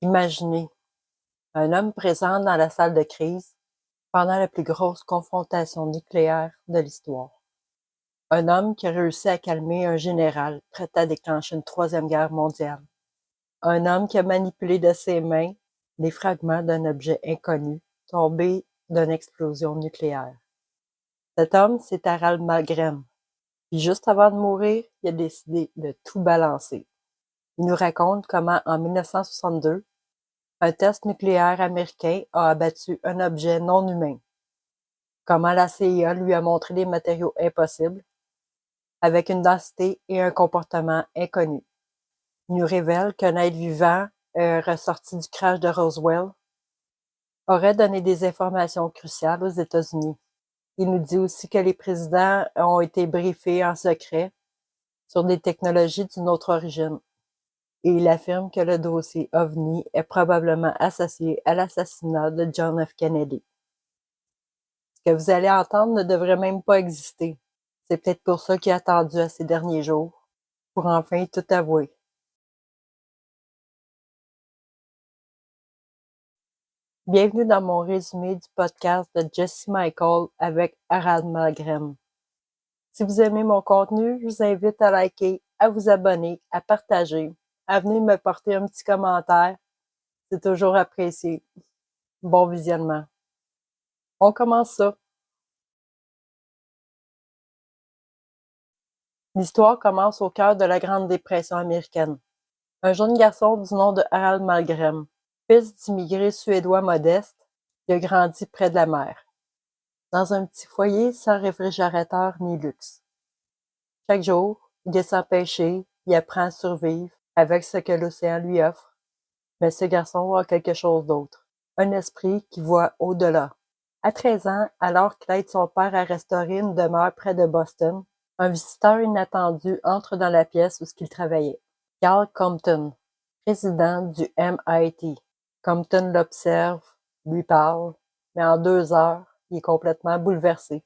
Imaginez un homme présent dans la salle de crise pendant la plus grosse confrontation nucléaire de l'histoire. Un homme qui a réussi à calmer un général prêt à déclencher une troisième guerre mondiale. Un homme qui a manipulé de ses mains les fragments d'un objet inconnu tombé d'une explosion nucléaire. Cet homme, c'est Harald Malmgren. Puis juste avant de mourir, il a décidé de tout balancer. Il nous raconte comment, en 1962, un test nucléaire américain a abattu un objet non humain. Comment la CIA lui a montré des matériaux impossibles, avec une densité et un comportement inconnus. Il nous révèle qu'un être vivant ressorti du crash de Roswell aurait donné des informations cruciales aux États-Unis. Il nous dit aussi que les présidents ont été briefés en secret sur des technologies d'une autre origine. Et il affirme que le dossier OVNI est probablement associé à l'assassinat de John F. Kennedy. Ce que vous allez entendre ne devrait même pas exister. C'est peut-être pour ça qu'il a attendu à ces derniers jours, pour enfin tout avouer. Bienvenue dans mon résumé du podcast de Jesse Michael avec Harald Malmgren. Si vous aimez mon contenu, je vous invite à liker, à vous abonner, à partager, à venir me porter un petit commentaire. C'est toujours apprécié. Bon visionnement. On commence ça. L'histoire commence au cœur de la Grande Dépression américaine. Un jeune garçon du nom de Harald Malmgren, fils d'immigrés suédois modestes, il a grandi près de la mer, dans un petit foyer sans réfrigérateur ni luxe. Chaque jour, il descend pêcher, il apprend à survivre avec ce que l'océan lui offre. Mais ce garçon a quelque chose d'autre, un esprit qui voit au-delà. À 13 ans, alors qu'il aide son père à restaurer une demeure près de Boston, un visiteur inattendu entre dans la pièce où il travaillait. Carl Compton, président du MIT. Compton l'observe, lui parle, mais en 2 heures, il est complètement bouleversé.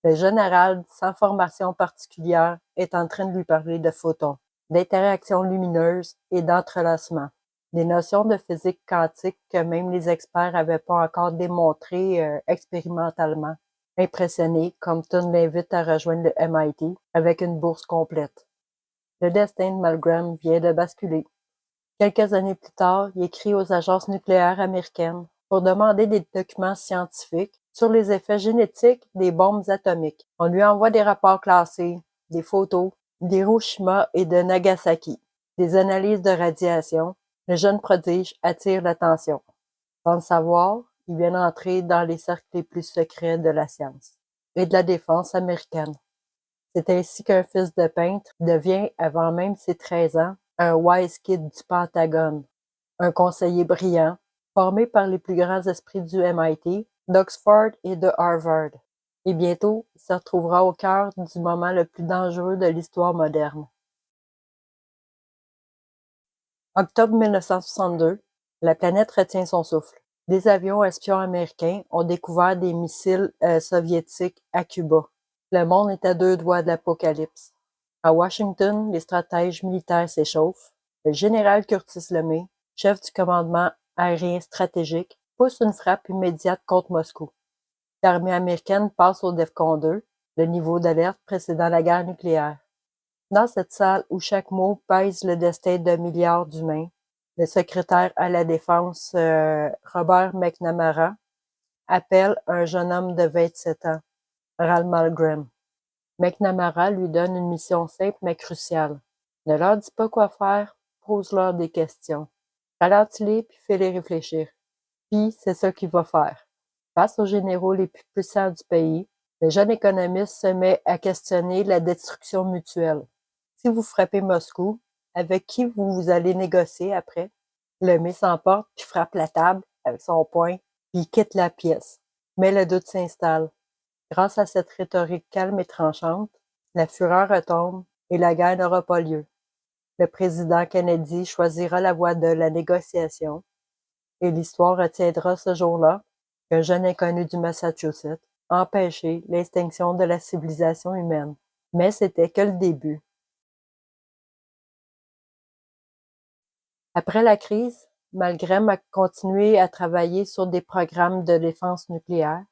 Le jeune Harald, sans formation particulière, est en train de lui parler de photons, d'interactions lumineuses et d'entrelacement. Des notions de physique quantique que même les experts n'avaient pas encore démontrées expérimentalement. Impressionné, Compton l'invite à rejoindre le MIT avec une bourse complète. Le destin de Malmgren vient de basculer. Quelques années plus tard, il écrit aux agences nucléaires américaines pour demander des documents scientifiques sur les effets génétiques des bombes atomiques. On lui envoie des rapports classés, des photos d'Hiroshima et de Nagasaki, des analyses de radiation. Le jeune prodige attire l'attention. Sans le savoir, il vient d'entrer dans les cercles les plus secrets de la science et de la défense américaine. C'est ainsi qu'un fils de peintre devient, avant même ses 13 ans, un wise kid du Pentagone, un conseiller brillant, formé par les plus grands esprits du MIT, d'Oxford et de Harvard. Et bientôt, il se retrouvera au cœur du moment le plus dangereux de l'histoire moderne. Octobre 1962, la planète retient son souffle. Des avions espions américains ont découvert des missiles soviétiques à Cuba. Le monde est à 2 doigts de l'apocalypse. À Washington, les stratèges militaires s'échauffent. Le général Curtis LeMay, chef du commandement aérien stratégique, pousse une frappe immédiate contre Moscou. L'armée américaine passe au DEFCON 2, le niveau d'alerte précédant la guerre nucléaire. Dans cette salle où chaque mot pèse le destin de milliards d'humains, le secrétaire à la Défense, Robert McNamara, appelle un jeune homme de 27 ans, Harald Malmgren. McNamara lui donne une mission simple mais cruciale. Ne leur dis pas quoi faire, pose-leur des questions. Ralentis-les puis fais-les réfléchir. Puis c'est ça qu'il va faire. Face aux généraux les plus puissants du pays, le jeune économiste se met à questionner la destruction mutuelle. Si vous frappez Moscou, avec qui vous allez négocier après? Lemay s'emporte puis frappe la table avec son poing, puis il quitte la pièce. Mais le doute s'installe. Grâce à cette rhétorique calme et tranchante, la fureur retombe et la guerre n'aura pas lieu. Le président Kennedy choisira la voie de la négociation et l'histoire retiendra ce jour-là qu'un jeune inconnu du Massachusetts a empêché l'extinction de la civilisation humaine. Mais c'était que le début. Après la crise, Malgrem a continué à travailler sur des programmes de défense nucléaire.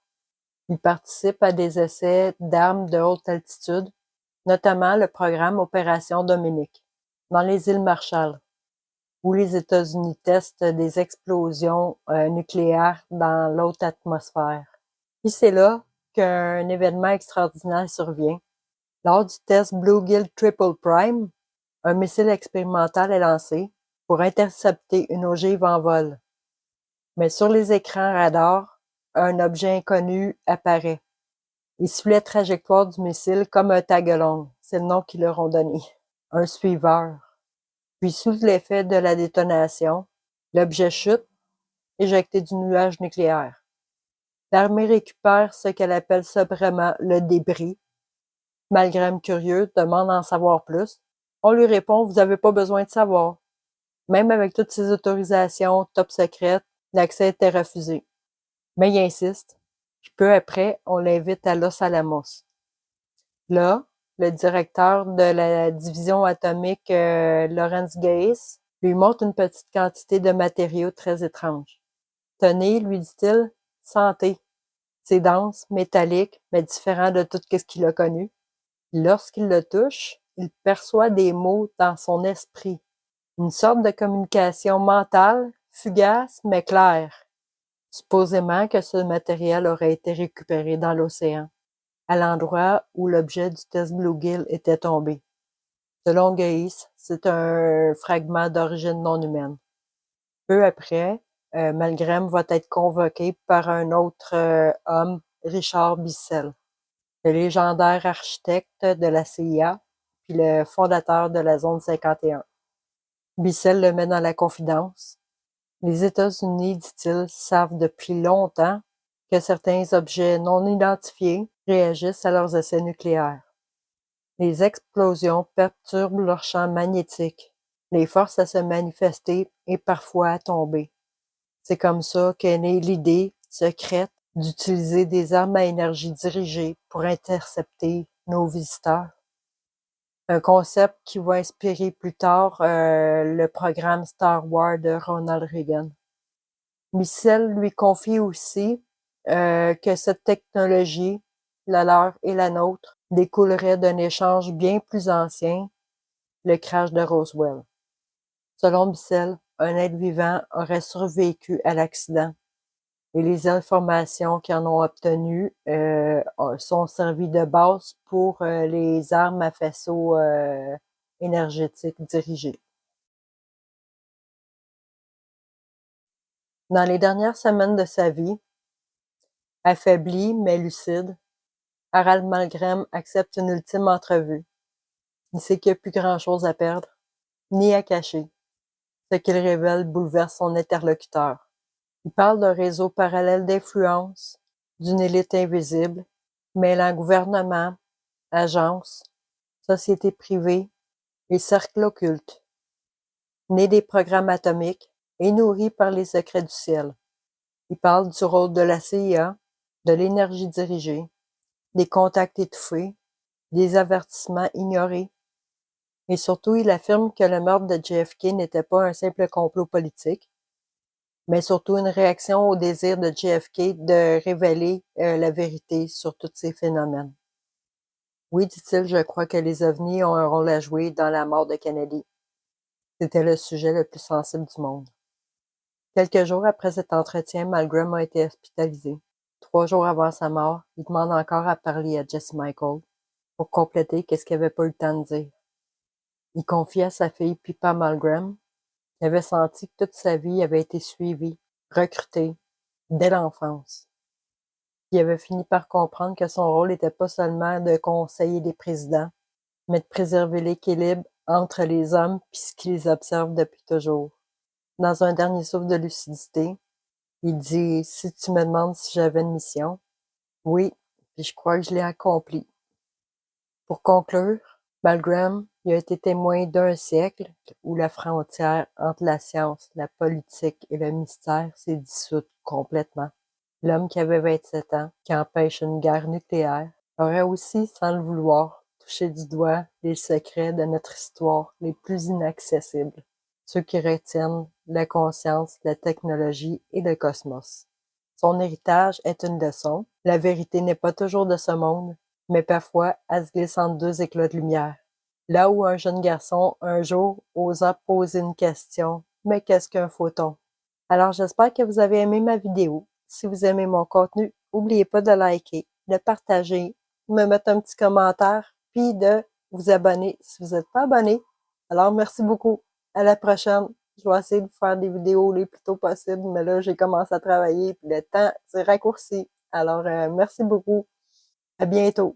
Il participe à des essais d'armes de haute altitude, notamment le programme Opération Dominic, dans les îles Marshall, où les États-Unis testent des explosions nucléaires dans l'haute atmosphère. Puis c'est là qu'un événement extraordinaire survient. Lors du test Bluegill Triple Prime, un missile expérimental est lancé pour intercepter une ogive en vol. Mais sur les écrans radars, un objet inconnu apparaît. Il suit la trajectoire du missile comme un tag-along, c'est le nom qu'ils leur ont donné, un suiveur. Puis sous l'effet de la détonation, l'objet chute, éjecté du nuage nucléaire. L'armée récupère ce qu'elle appelle sobrement le débris. Malgré curieux, demande d'en savoir plus. On lui répond, vous n'avez pas besoin de savoir. Même avec toutes ces autorisations top secrètes, l'accès était refusé. Mais il insiste. Puis peu après, on l'invite à Los Alamos. Là, le directeur de la division atomique, Lawrence Gates, lui montre une petite quantité de matériaux très étranges. Tenez, lui dit-il, sentez. C'est dense, métallique, mais différent de tout ce qu'il a connu. Lorsqu'il le touche, il perçoit des mots dans son esprit. Une sorte de communication mentale, fugace mais claire. Supposément que ce matériel aurait été récupéré dans l'océan, à l'endroit où l'objet du test Bluegill était tombé. Selon Gates, c'est un fragment d'origine non humaine. Peu après, Malgrem va être convoqué par un autre homme, Richard Bissell, le légendaire architecte de la CIA, puis le fondateur de la zone 51. Bissell le met dans la confidence. Les États-Unis, dit-il, savent depuis longtemps que certains objets non identifiés réagissent à leurs essais nucléaires. Les explosions perturbent leur champ magnétique, les forcent à se manifester et parfois à tomber. C'est comme ça qu'est née l'idée secrète d'utiliser des armes à énergie dirigée pour intercepter nos visiteurs. Un concept qui va inspirer plus tard le programme Star Wars de Ronald Reagan. Michel lui confie aussi que cette technologie, la leur et la nôtre, découlerait d'un échange bien plus ancien, le crash de Roswell. Selon Bissell, un être vivant aurait survécu à l'accident et les informations qu'ils en ont obtenues sont servies de base pour les armes à faisceau énergétique dirigées. Dans les dernières semaines de sa vie, affaibli mais lucide, Harald Malmgren accepte une ultime entrevue. Il sait qu'il n'y a plus grand-chose à perdre, ni à cacher. Ce qu'il révèle bouleverse son interlocuteur. Il parle d'un réseau parallèle d'influence, d'une élite invisible, mêlant gouvernement, agences, sociétés privées et cercles occultes, nés des programmes atomiques et nourris par les secrets du ciel. Il parle du rôle de la CIA, de l'énergie dirigée, des contacts étouffés, des avertissements ignorés, et surtout il affirme que le meurtre de JFK n'était pas un simple complot politique, mais surtout une réaction au désir de JFK de révéler la vérité sur tous ces phénomènes. Oui, dit-il, je crois que les ovnis ont un rôle à jouer dans la mort de Kennedy. C'était le sujet le plus sensible du monde. Quelques jours après cet entretien, Malmgren a été hospitalisé. 3 jours avant sa mort, il demande encore à parler à Jesse Michael pour compléter qu'est-ce qu'il n'avait pas eu le temps de dire. Il confie à sa fille Pippa Malmgren qu'il avait senti que toute sa vie avait été suivie, recrutée, dès l'enfance. Il avait fini par comprendre que son rôle n'était pas seulement de conseiller les présidents, mais de préserver l'équilibre entre les hommes et ce qui les observe depuis toujours. Dans un dernier souffle de lucidité, il dit « Si tu me demandes si j'avais une mission, oui, puis je crois que je l'ai accomplie. » Pour conclure, Malmgren a été témoin d'un siècle où la frontière entre la science, la politique et le mystère s'est dissoute complètement. L'homme qui avait 27 ans, qui empêche une guerre nucléaire, aurait aussi, sans le vouloir, touché du doigt les secrets de notre histoire les plus inaccessibles. ceux qui retiennent la conscience, la technologie et le cosmos. Son héritage est une leçon. La vérité n'est pas toujours de ce monde, mais parfois elle se glisse entre deux éclats de lumière. Là où un jeune garçon, un jour, osa poser une question. Mais qu'est-ce qu'un photon? Alors j'espère que vous avez aimé ma vidéo. Si vous aimez mon contenu, n'oubliez pas de liker, de partager, de me mettre un petit commentaire, puis de vous abonner si vous n'êtes pas abonné. Alors merci beaucoup. À la prochaine. Je vais essayer de vous faire des vidéos le plus tôt possible, mais là, j'ai commencé à travailler, puis le temps s'est raccourci. Alors, merci beaucoup. À bientôt.